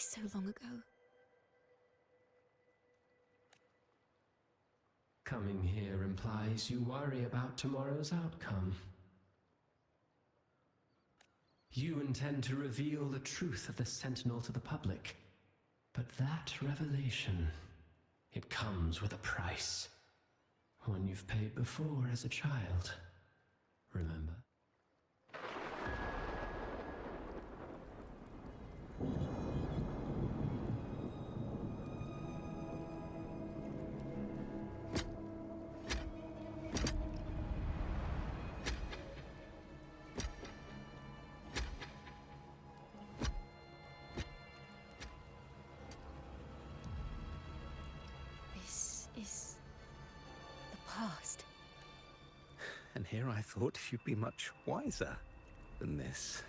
so long ago. Coming here implies you worry about tomorrow's outcome. You intend to reveal the truth of the Sentinel to the public. But that revelation, it comes with a price. One you've paid before as a child. Remember? This is the past. And here I thought you'd be much wiser than this.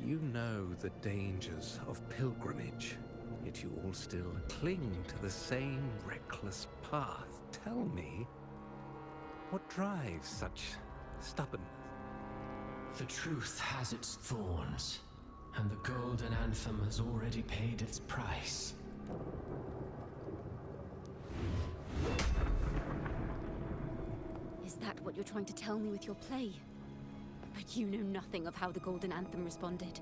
You know the dangers of pilgrimage, yet you all still cling to the same reckless path. Tell me, what drives such stubbornness? The truth has its thorns, and the golden anthem has already paid its price. Is that what you're trying to tell me with your play? But you know nothing of how the Golden Anthem responded.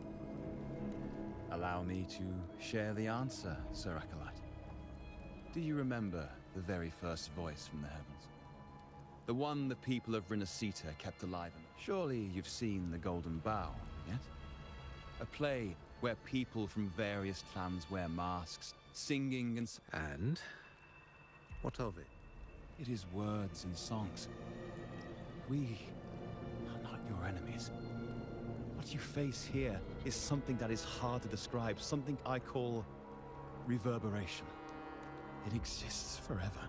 Allow me to share the answer, Sir Acolyte. Do you remember the very first voice from the heavens? The one the people of Rinascita kept alive in? Surely you've seen The Golden Bough, yet? A play where people from various clans wear masks, singing and... And? What of it? It is words and songs. We are not your enemies. What you face here is something that is hard to describe, something I call reverberation. It exists forever.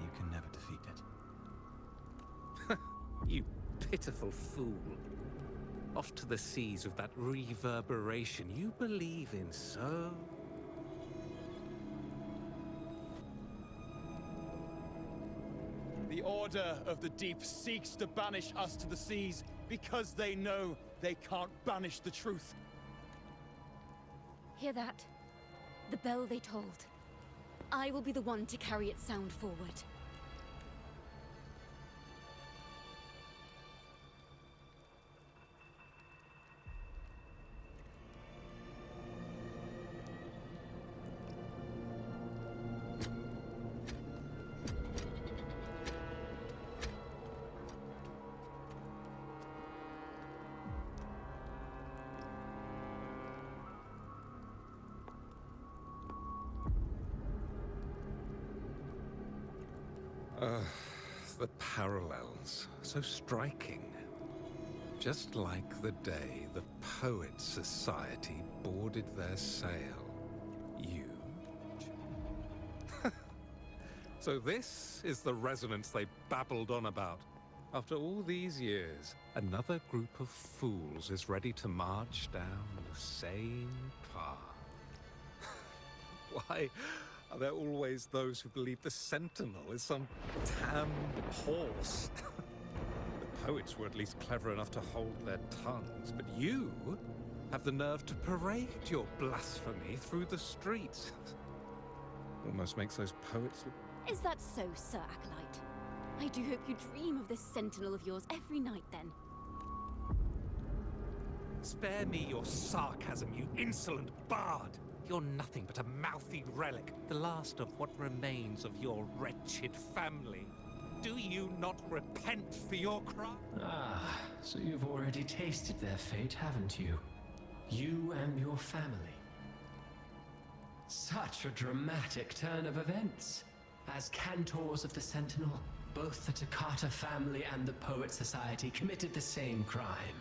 You can never defeat it. You pitiful fool. Off to the seas with that reverberation you believe in so... The Order of the Deep seeks to banish us to the seas because they know they can't banish the truth. Hear that? The bell they tolled. I will be the one to carry its sound forward. The parallels, so striking. Just like the day the Poets Society boarded their sail. You... So this is the resonance they babbled on about. After all these years, another group of fools is ready to march down the same path. Why are there always those who believe the Sentinel is some damn horse? The poets were at least clever enough to hold their tongues, but you have the nerve to parade your blasphemy through the streets. Almost makes those poets look... Is that so, Sir Acolyte? I do hope you dream of this Sentinel of yours every night, then. Spare me your sarcasm, you insolent bard! You're nothing but a mouthy relic, the last of what remains of your wretched family. Do you not repent for your crime? Ah, so you've already tasted their fate, haven't you? You and your family. Such a dramatic turn of events. As cantors of the Sentinel, both the Takata family and the Poet Society committed the same crime.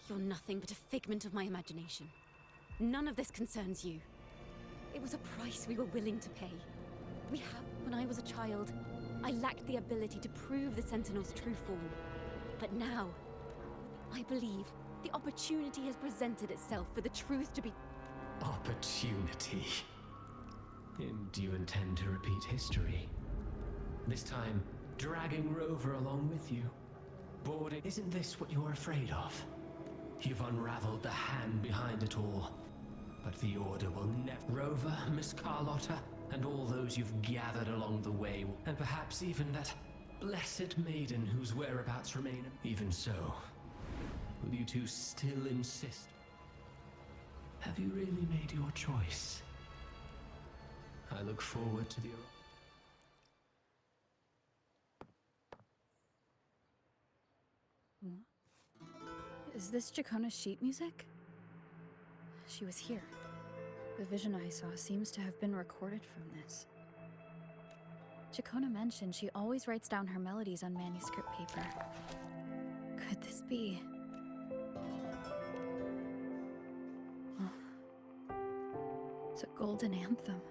You're nothing but a figment of my imagination. None of this concerns you. It was a price we were willing to pay. When I was a child, I lacked the ability to prove the Sentinel's true form. But now, I believe the opportunity has presented itself for the truth to be... Opportunity? Do you intend to repeat history? This time, dragging Rover along with you? Boarding? Isn't this what you're afraid of? You've unraveled the hand behind it all. But the Order will never... Rover, Miss Carlotta, and all those you've gathered along the way, and perhaps even that blessed maiden whose whereabouts remain. Even so, will you two still insist? Have you really made your choice? I look forward to the... Is this Jacona's sheet music? She was here. The vision I saw seems to have been recorded from this. Jacona mentioned she always writes down her melodies on manuscript paper. Could this be? Oh. It's a golden anthem.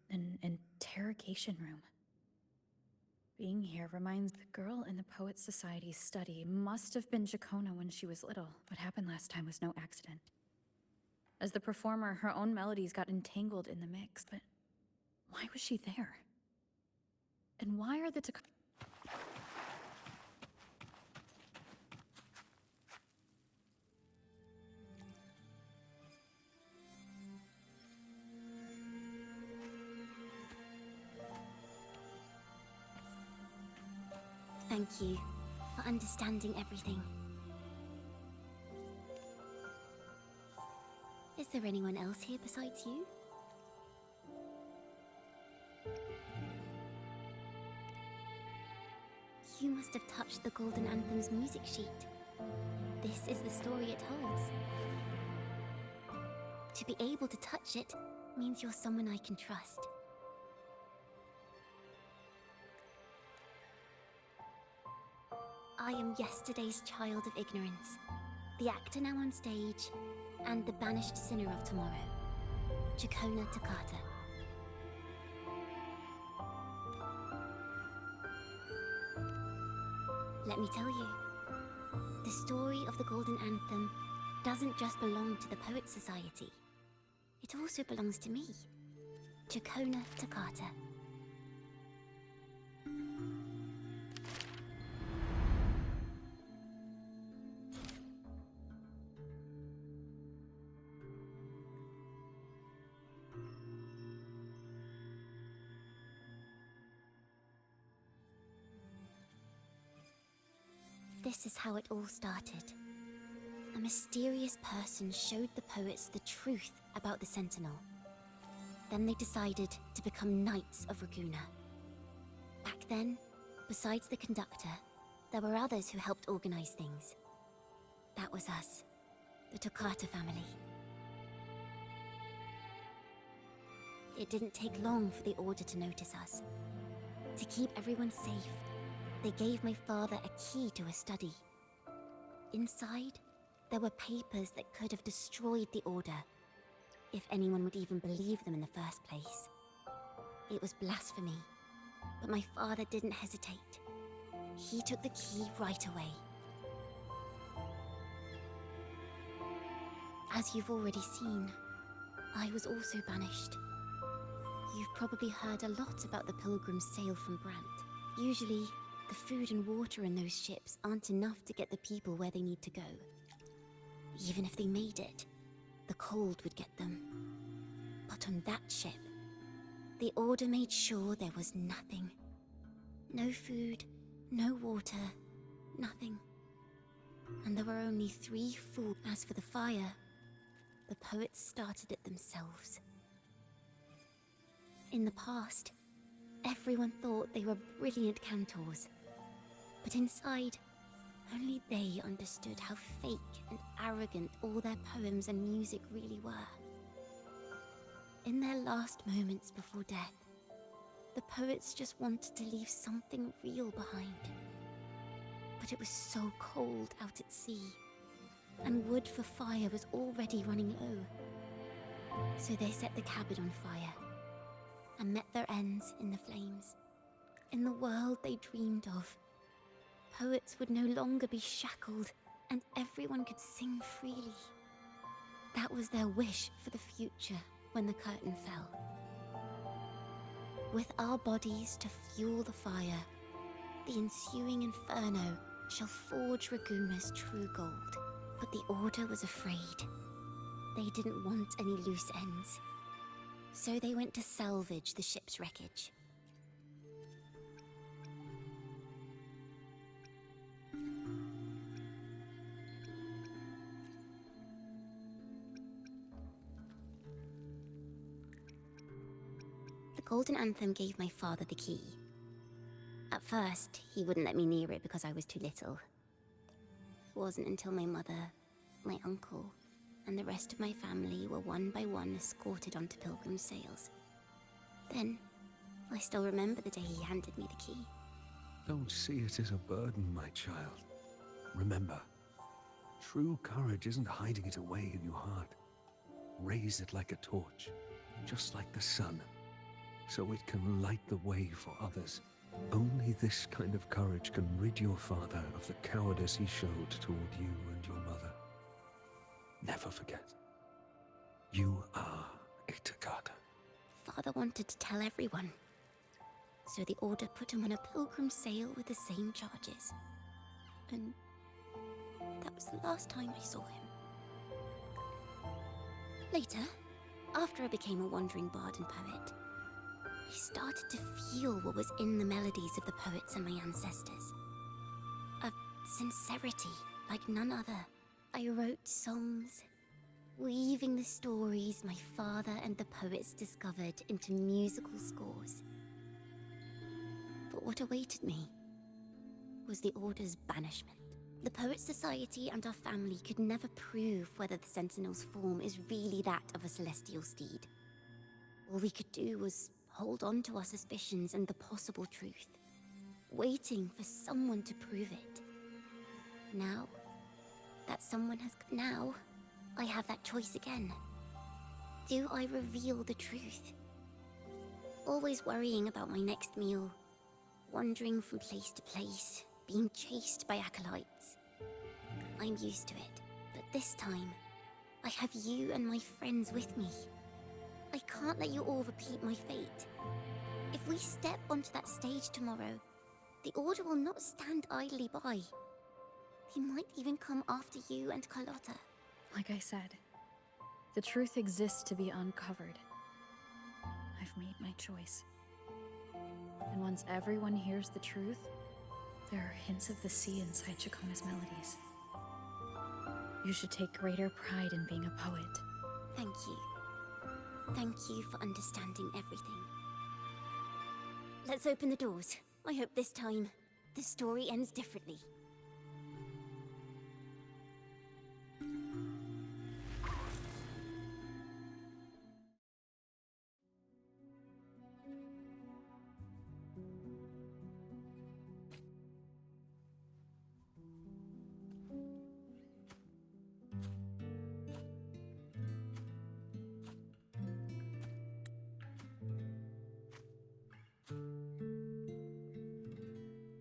An interrogation room. Being here reminds the girl in the Poets Society's study must have been Jacona when she was little. What happened last time was no accident. As the performer, her own melodies got entangled in the mix, but why was she there? And why are the Thank you for understanding everything. Is there anyone else here besides you? You must have touched the Golden Anthem's music sheet. This is the story it holds. To be able to touch it means you're someone I can trust. I am yesterday's child of ignorance, the actor now on stage, and the banished sinner of tomorrow, Jacona Takata. Let me tell you, the story of the Golden Anthem doesn't just belong to the Poets Society. It also belongs to me, Jacona Takata. This is how it all started. A mysterious person showed the poets the truth about the Sentinel. Then they decided to become Knights of Raguna. Back then, besides the conductor, there were others who helped organize things. That was us, the Takata family. It didn't take long for the Order to notice us. To keep everyone safe, they gave my father a key to a study. Inside, there were papers that could have destroyed the Order, if anyone would even believe them in the first place. It was blasphemy, but my father didn't hesitate. He took the key right away. As you've already seen, I was also banished. You've probably heard a lot about the pilgrims' sail from Brant. Usually, the food and water in those ships aren't enough to get the people where they need to go. Even if they made it, the cold would get them. But on that ship, the Order made sure there was nothing. No food, no water, nothing. And there were only 3 fools. As for the fire, the poets started it themselves. In the past, everyone thought they were brilliant cantors. But inside, only they understood how fake and arrogant all their poems and music really were. In their last moments before death, the poets just wanted to leave something real behind. But it was so cold out at sea, and wood for fire was already running low. So they set the cabin on fire, and met their ends in the flames. In the world they dreamed of, poets would no longer be shackled, and everyone could sing freely. That was their wish for the future when the curtain fell. With our bodies to fuel the fire, the ensuing inferno shall forge Raguna's true gold. But the Order was afraid. They didn't want any loose ends. So they went to salvage the ship's wreckage. The Golden Anthem gave my father the key. At first, he wouldn't let me near it because I was too little. It wasn't until my mother, my uncle, and the rest of my family were one by one escorted onto pilgrim sails. Then, I still remember the day he handed me the key. Don't see it as a burden, my child. Remember, true courage isn't hiding it away in your heart. Raise it like a torch, just like the sun, so it can light the way for others. Only this kind of courage can rid your father of the cowardice he showed toward you and your mother. Never forget. You are a Takata. Father wanted to tell everyone. So the Order put him on a pilgrim sail with the same charges. And that was the last time I saw him. Later, after I became a wandering bard and poet, I started to feel what was in the melodies of the poets and my ancestors. A sincerity like none other. I wrote songs, weaving the stories my father and the poets discovered into musical scores. But what awaited me was the Order's banishment. The Poets Society and our family could never prove whether the Sentinel's form is really that of a celestial steed. All we could do was hold on to our suspicions and the possible truth, waiting for someone to prove it. Now I have that choice again. Do I reveal the truth? Always worrying about my next meal, wandering from place to place, being chased by acolytes. I'm used to it, but this time, I have you and my friends with me. I can't let you all repeat my fate. If we step onto that stage tomorrow, the Order will not stand idly by. He might even come after you and Carlotta. Like I said, the truth exists to be uncovered. I've made my choice. And once everyone hears the truth, there are hints of the sea inside Chacona's melodies. You should take greater pride in being a poet. Thank you. Thank you for understanding everything. Let's open the doors. I hope this time, the story ends differently.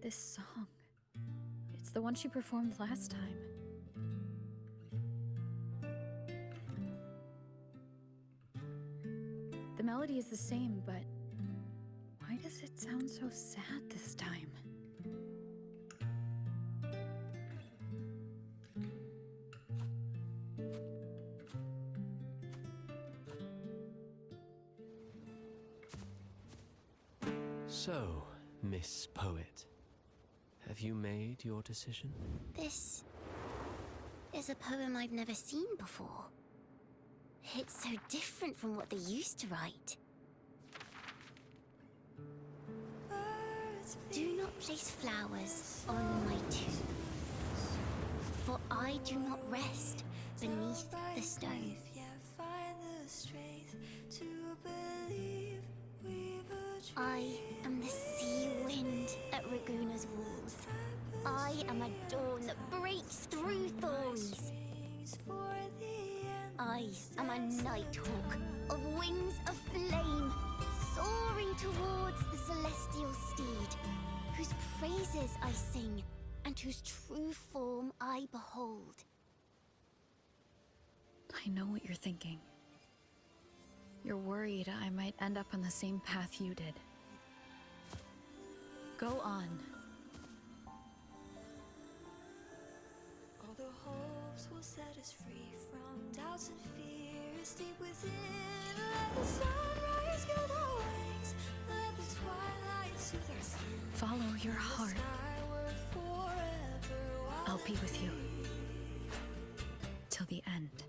This song. It's the one she performed last time. The melody is the same, but why does it sound so sad this time? So, Miss Poet, have you made your decision? This is a poem I've never seen before. It's so different from what they used to write. Do not place flowers on my tomb, for I do not rest beneath the stone. I am the sea wind at Raguna's walls. I am a dawn that breaks through thorns. I am a nighthawk of wings of flame, soaring towards the celestial steed, whose praises I sing and whose true form I behold. I know what you're thinking. You're worried I might end up on the same path you did. Go on. All the hopes will set us free from doubts and fears deep within. Let the sunrise gild our wings. Let the twilight soothe our skin. Follow your heart. Skyward forever while I'll be with you. Till the end.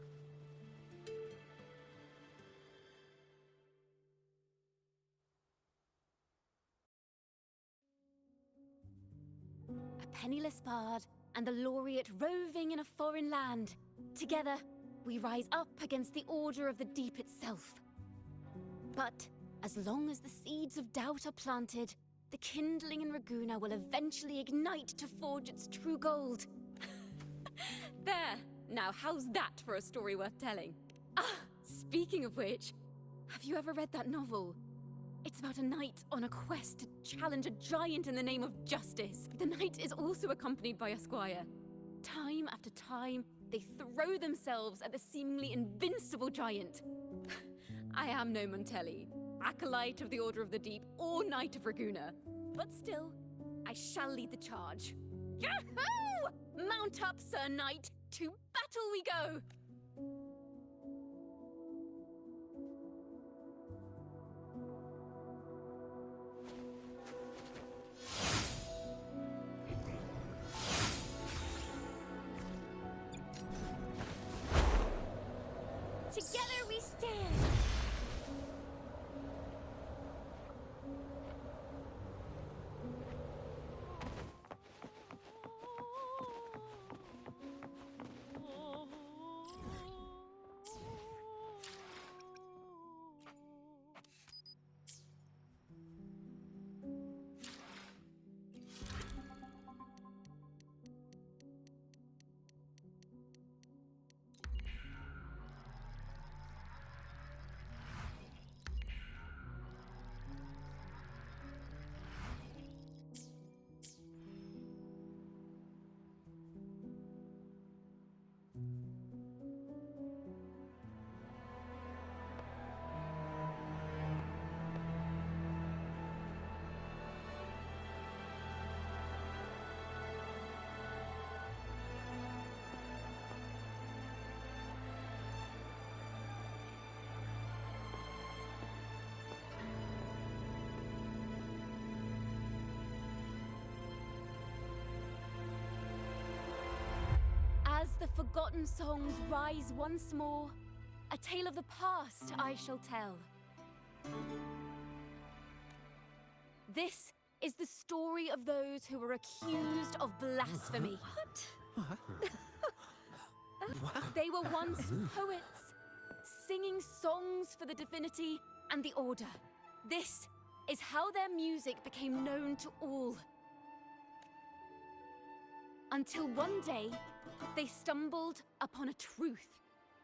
A penniless bard and the laureate roving in a foreign land. Together, we rise up against the Order of the Deep itself. But as long as the seeds of doubt are planted, the kindling in Raguna will eventually ignite to forge its true gold. There! Now, how's that for a story worth telling? Ah, speaking of which, have you ever read that novel? It's about a knight on a quest to challenge a giant in the name of justice. The knight is also accompanied by a squire. Time after time, they throw themselves at the seemingly invincible giant. I am no Montelli, acolyte of the Order of the Deep, or Knight of Raguna. But still, I shall lead the charge. Yahoo! Mount up, Sir Knight! To battle we go! Together we stand! As the forgotten songs rise once more, a tale of the past I shall tell. This is the story of those who were accused of blasphemy. They were once poets, singing songs for the divinity and the Order. This is how their music became known to all. Until one day, they stumbled upon a truth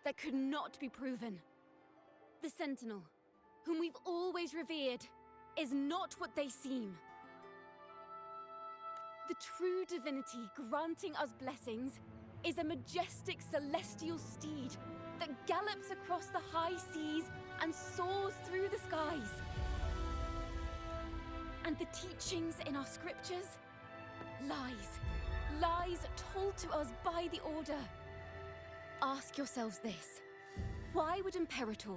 that could not be proven. The Sentinel, whom we've always revered, is not what they seem. The true divinity granting us blessings is a majestic celestial steed that gallops across the high seas and soars through the skies. And the teachings in our scriptures? Lies. Lies told to us by the Order. Ask yourselves this. Why would Imperator,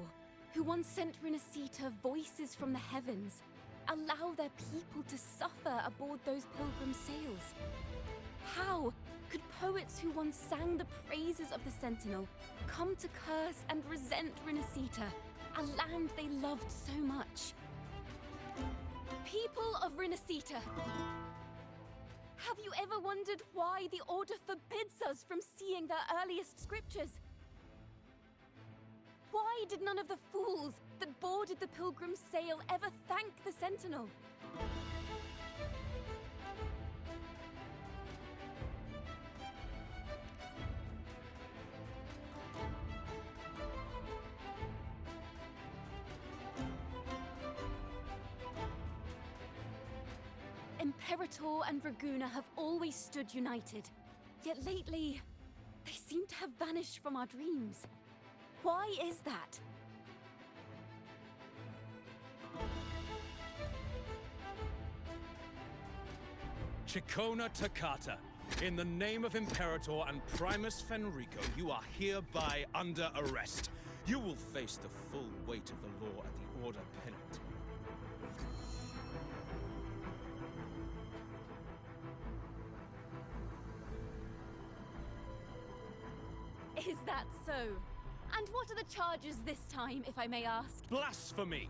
who once sent Renacita voices from the heavens, allow their people to suffer aboard those pilgrim sails? How could poets who once sang the praises of the Sentinel come to curse and resent Renacita, a land they loved so much? People of Renacita, have you ever wondered why the Order forbids us from seeing their earliest scriptures? Why did none of the fools that boarded the Pilgrim's sail ever thank the Sentinel? Imperator and Raguna have always stood united. Yet lately, they seem to have vanished from our dreams. Why is that? Chicona Takata, in the name of Imperator and Primus Fenrico, you are hereby under arrest. You will face the full weight of the law at the Order penalty. Is that so? And what are the charges this time, if I may ask? Blasphemy!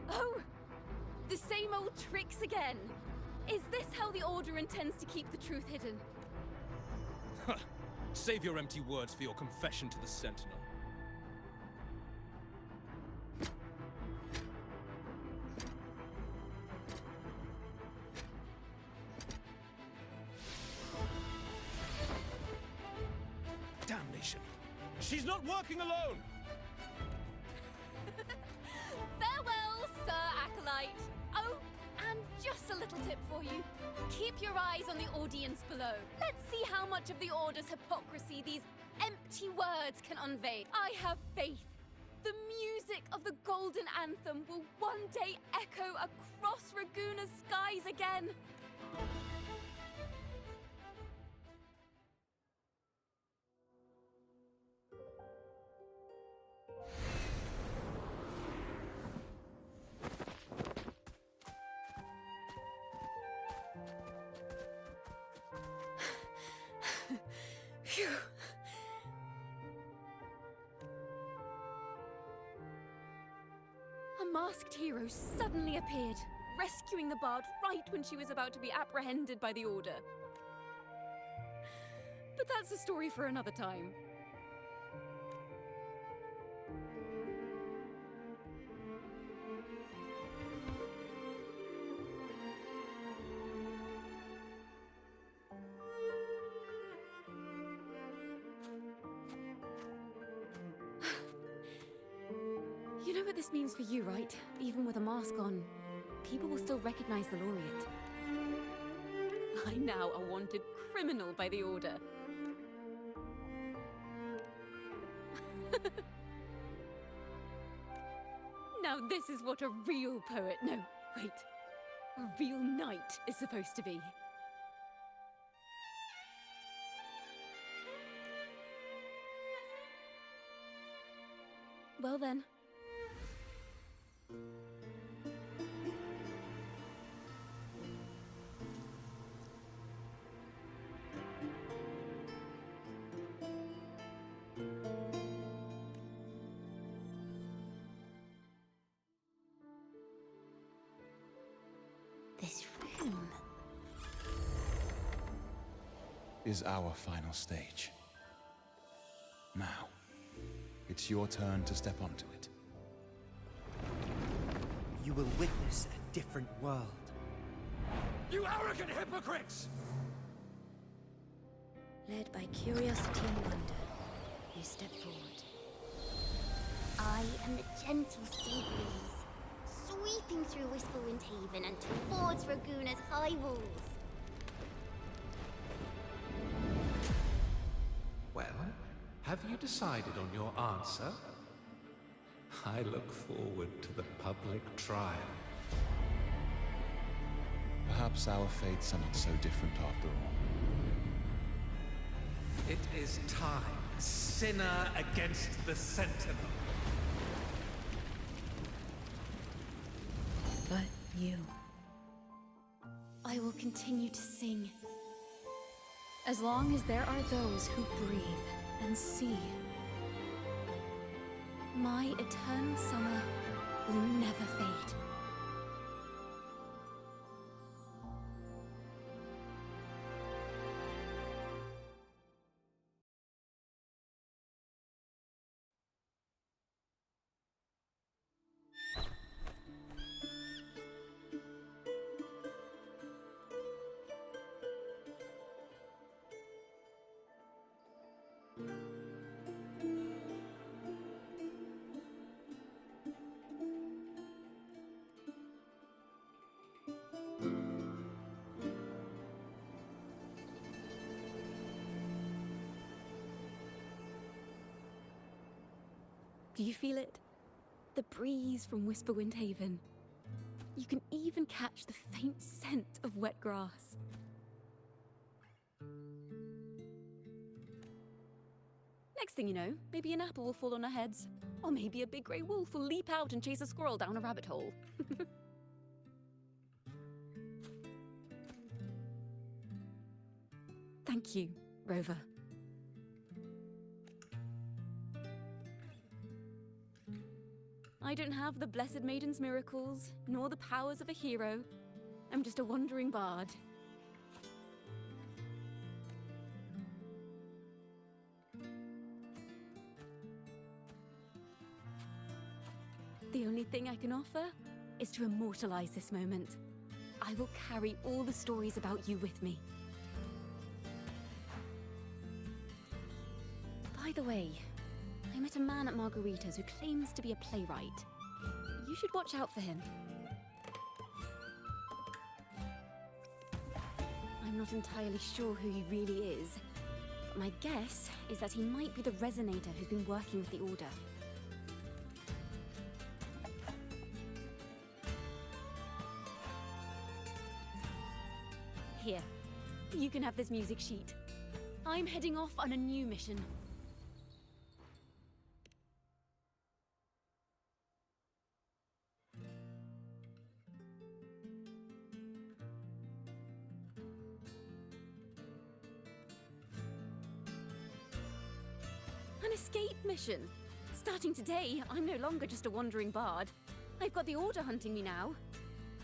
Oh! The same old tricks again! Is this how the Order intends to keep the truth hidden? Save your empty words for your confession to the Sentinel. Damnation! She's not working alone! Farewell, Sir Acolyte! Oh, and just a little tip for you. Keep your eyes on the audience below. Let's see how much of the Order's hypocrisy these empty words can unveil. I have faith. The music of the Golden Anthem will one day echo across Raguna's skies again. Phew. A masked hero suddenly appeared, rescuing the bard right when she was about to be apprehended by the Order. But that's a story for another time. You know what this means for you, right? Even with a mask on, people will still recognize the laureate. I'm now a wanted criminal by the Order. Now this is what a real poet, no, wait, a real knight is supposed to be. Well then. This room is our final stage. Now, it's your turn to step onto it. You will witness a different world. You arrogant hypocrites! Led by curiosity and wonder, you step forward. I am the gentle sea breeze, sweeping through Whisperwind Haven and towards Raguna's high walls. Well, have you decided on your answer? I look forward to the public trial. Perhaps our fates are not so different after all. It is time, sinner against the Sentinel. But you. I will continue to sing. As long as there are those who breathe and see. My eternal summer will never fade. Do you feel it? The breeze from Whisperwind Haven. You can even catch the faint scent of wet grass. Next thing you know, maybe an apple will fall on our heads. Or maybe a big grey wolf will leap out and chase a squirrel down a rabbit hole. Thank you, Rover. I don't have the Blessed Maiden's miracles, nor the powers of a hero. I'm just a wandering bard. The only thing I can offer is to immortalize this moment. I will carry all the stories about you with me. By the way, I met a man at Margarita's who claims to be a playwright. You should watch out for him. I'm not entirely sure who he really is, but my guess is that he might be the resonator who's been working with the Order. Here, you can have this music sheet. I'm heading off on a new mission. An escape mission. Starting today, I'm no longer just a wandering bard. I've got the Order hunting me now.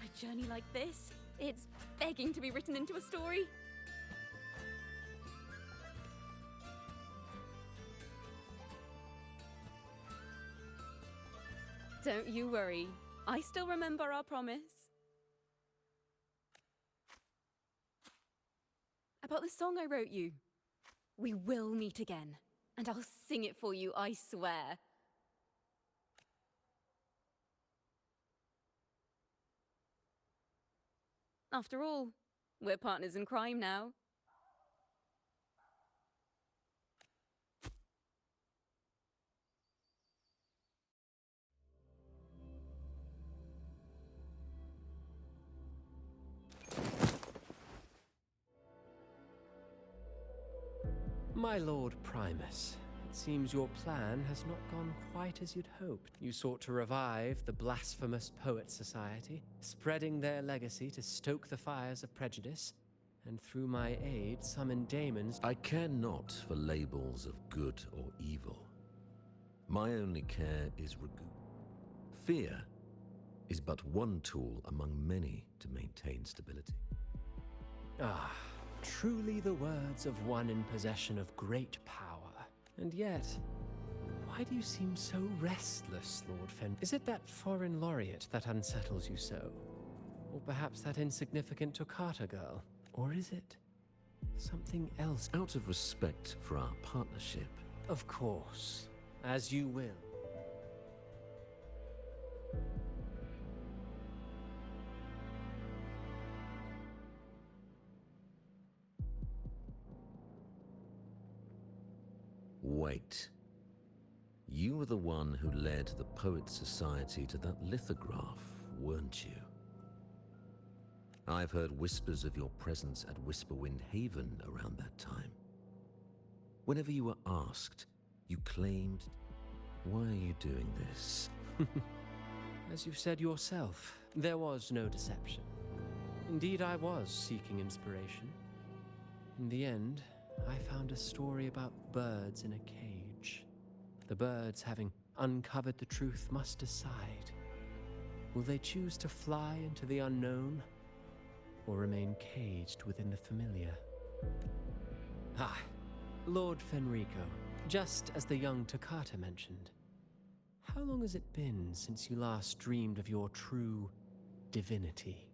A journey like this, it's begging to be written into a story. Don't you worry. I still remember our promise. About the song I wrote you. We will meet again, and I'll sing it for you, I swear. After all, we're partners in crime now. My Lord Primus, it seems your plan has not gone quite as you'd hoped. You sought to revive the blasphemous Poet Society, spreading their legacy to stoke the fires of prejudice, and through my aid summon daemons. I care not for labels of good or evil. My only care is Ragu. Fear is but one tool among many to maintain stability. Ah, truly the words of one in possession of great power. And yet, why do you seem so restless, Lord Fen? Is it that foreign laureate that unsettles you so? Or perhaps that insignificant Toccata girl? Or is it something else? Out of respect for our partnership. Of course, as you will. Wait. You were the one who led the Poet Society to that lithograph, weren't you? I've heard whispers of your presence at Whisperwind Haven around that time. Whenever you were asked, you claimed... Why are you doing this? As you've said yourself, there was no deception. Indeed, I was seeking inspiration. In the end, I found a story about birds in a cage. The birds, having uncovered the truth, must decide. Will they choose to fly into the unknown, or remain caged within the familiar? Ah, Lord Fenrico, just as the young Toccata mentioned, how long has it been since you last dreamed of your true divinity?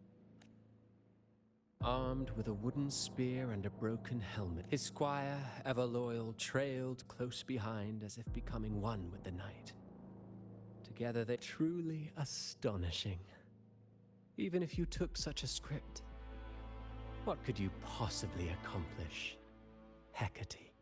Armed with a wooden spear and a broken helmet, his squire, ever loyal, trailed close behind as if becoming one with the night. Together they're truly astonishing. Even if you took such a script, what could you possibly accomplish, Hecate?